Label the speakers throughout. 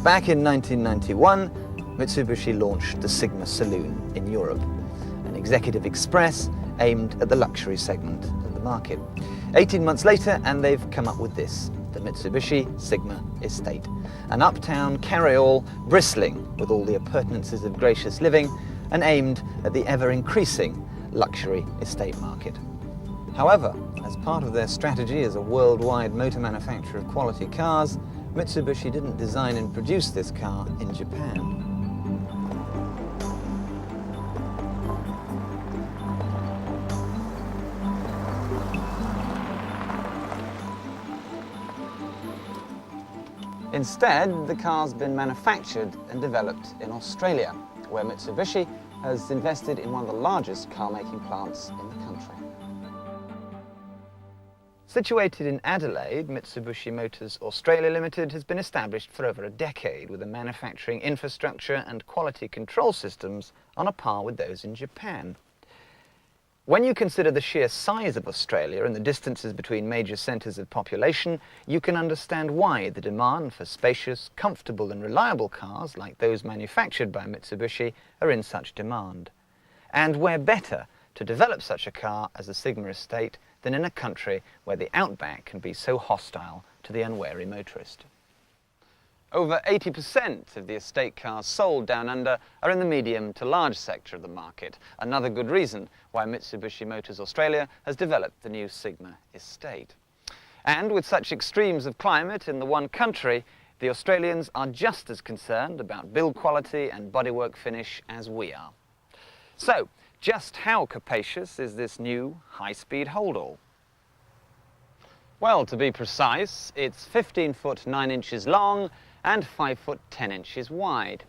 Speaker 1: Back in 1991, Mitsubishi launched the Sigma Saloon in Europe, an executive express aimed at the luxury segment of the market. 18 months later, and they've come up with this, the Mitsubishi Sigma Estate, an uptown carry-all bristling with all the appurtenances of gracious living and aimed at the ever-increasing luxury estate market. However, as part of their strategy as a worldwide motor manufacturer of quality cars, Mitsubishi didn't design and produce this car in Japan. Instead, the car's been manufactured and developed in Australia, where Mitsubishi has invested in one of the largest car-making plants in the country. Situated in Adelaide, Mitsubishi Motors Australia Limited has been established for over a decade with a manufacturing infrastructure and quality control systems on a par with those in Japan. When you consider the sheer size of Australia and the distances between major centres of population, you can understand why the demand for spacious, comfortable and reliable cars like those manufactured by Mitsubishi are in such demand. And where better to develop such a car as the Sigma Estate than in a country where the outback can be so hostile to the unwary motorist. Over 80% of the estate cars sold down under are in the medium to large sector of the market, another good reason why Mitsubishi Motors Australia has developed the new Sigma Estate. And with such extremes of climate in the one country, the Australians are just as concerned about build quality and bodywork finish as we are. So, just how capacious is this new high-speed hold-all? Well, to be precise, it's 15 foot 9 inches long and 5 foot 10 inches wide.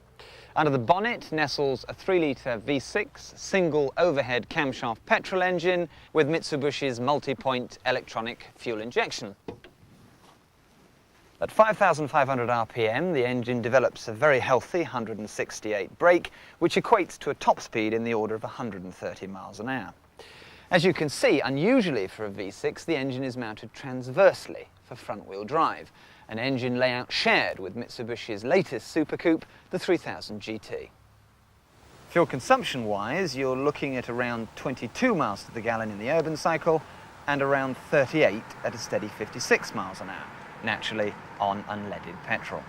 Speaker 1: Under the bonnet nestles a 3-litre V6 single overhead camshaft petrol engine with Mitsubishi's multi-point electronic fuel injection. At 5,500 RPM, the engine develops a very healthy 168 brake, which equates to a top speed in the order of 130 miles an hour. As you can see, unusually for a V6, the engine is mounted transversely for front-wheel drive, an engine layout shared with Mitsubishi's latest Super Coupe, the 3000 GT. Fuel consumption-wise, you're looking at around 22 miles to the gallon in the urban cycle and around 38 at a steady 56 miles an hour. Naturally on unleaded petrol.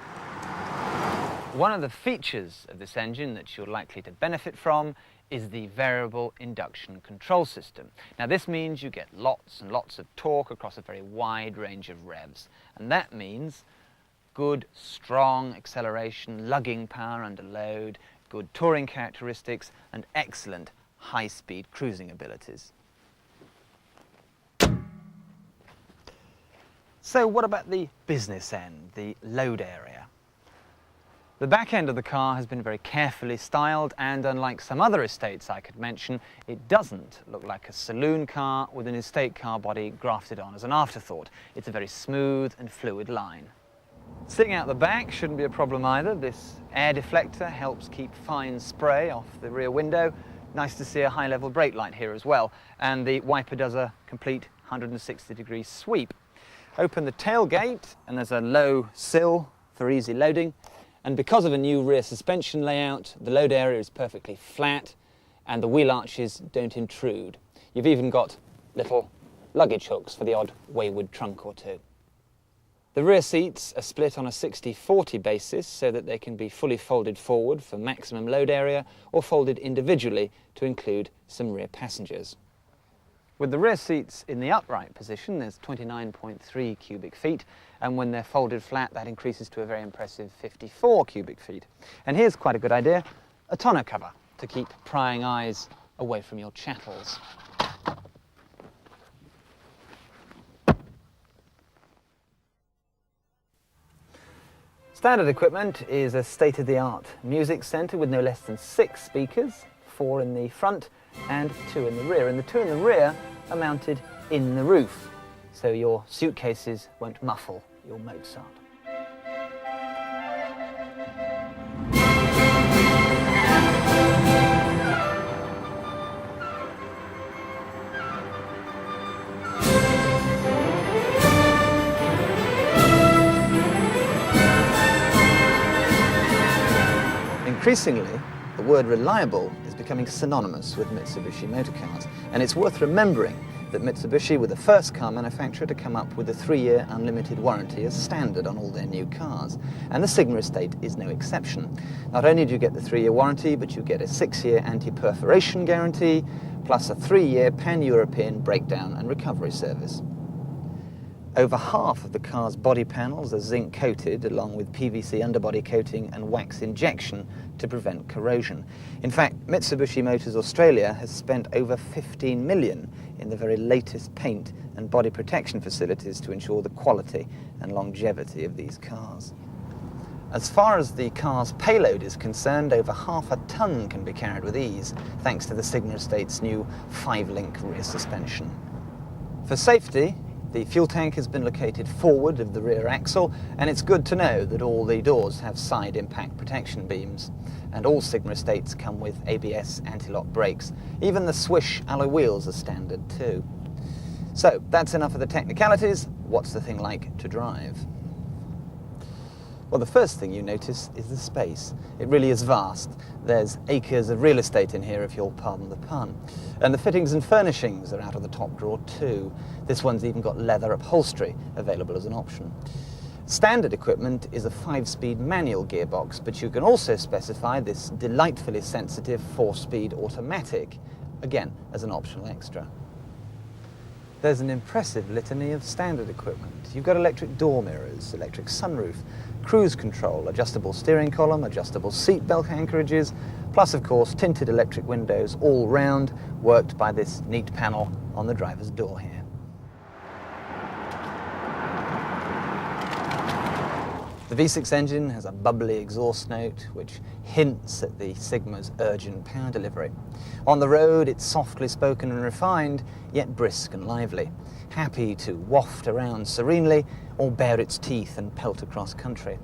Speaker 1: One of the features of this engine that you're likely to benefit from is the variable induction control system. Now this means you get lots and lots of torque across a very wide range of revs, and that means good, strong acceleration, lugging power under load, good touring characteristics, and excellent high-speed cruising abilities. So what about the business end, the load area? The back end of the car has been very carefully styled, and unlike some other estates I could mention, it doesn't look like a saloon car with an estate car body grafted on as an afterthought. It's a very smooth and fluid line. Sitting out the back shouldn't be a problem either. This air deflector helps keep fine spray off the rear window. Nice to see a high-level brake light here as well, and the wiper does a complete 160-degree sweep. Open the tailgate and there's a low sill for easy loading, and because of a new rear suspension layout, the load area is perfectly flat and the wheel arches don't intrude. You've even got little luggage hooks for the odd wayward trunk or two. The rear seats are split on a 60-40 basis so that they can be fully folded forward for maximum load area or folded individually to include some rear passengers. With the rear seats in the upright position, there's 29.3 cubic feet, and when they're folded flat, that increases to a very impressive 54 cubic feet. And here's quite a good idea, a tonneau cover to keep prying eyes away from your chattels. Standard equipment is a state-of-the-art music centre with no less than 6 speakers, 4 in the front and 2 in the rear, and the 2 in the rear are mounted in the roof, so your suitcases won't muffle your Mozart. Increasingly, the word reliable is becoming synonymous with Mitsubishi motor cars, and it's worth remembering that Mitsubishi were the first car manufacturer to come up with a 3-year unlimited warranty as standard on all their new cars, and the Sigma estate is no exception. Not only do you get the 3-year warranty, but you get a 6-year anti-perforation guarantee, plus a 3-year pan-European breakdown and recovery service. Over half of the car's body panels are zinc coated, along with PVC underbody coating and wax injection to prevent corrosion. In fact, Mitsubishi Motors Australia has spent over $15 million in the very latest paint and body protection facilities to ensure the quality and longevity of these cars. As far as the car's payload is concerned, over half a ton can be carried with ease, thanks to the Sigma estate's new 5-link rear suspension. For safety, the fuel tank has been located forward of the rear axle, and it's good to know that all the doors have side impact protection beams. And all Sigma estates come with ABS anti-lock brakes. Even the Swish alloy wheels are standard too. So that's enough of the technicalities. What's the thing like to drive? Well, the first thing you notice is the space. It really is vast. There's acres of real estate in here, if you'll pardon the pun. And the fittings and furnishings are out of the top drawer too. This one's even got leather upholstery available as an option. Standard equipment is a 5-speed manual gearbox, but you can also specify this delightfully sensitive 4-speed automatic, again as an optional extra. There's an impressive litany of standard equipment. You've got electric door mirrors, electric sunroof, cruise control, adjustable steering column, adjustable seat belt anchorages, plus of course tinted electric windows all round, worked by this neat panel on the driver's door here. The V6 engine has a bubbly exhaust note which hints at the Sigma's urgent power delivery. On the road it's softly spoken and refined, yet brisk and lively, happy to waft around serenely or bare its teeth and pelt across country.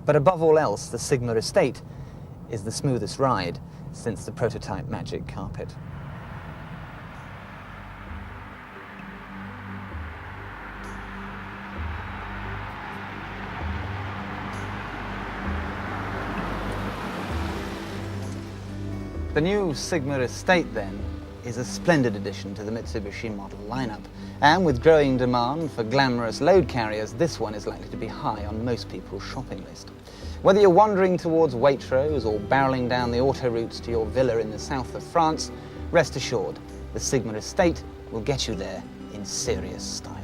Speaker 1: But above all else, the Sigma estate is the smoothest ride since the prototype Magic Carpet. The new Sigma estate, then, is a splendid addition to the Mitsubishi model lineup. And with growing demand for glamorous load carriers, this one is likely to be high on most people's shopping list. Whether you're wandering towards Waitrose or barreling down the autoroutes to your villa in the south of France, rest assured, the Sigma estate will get you there in serious style.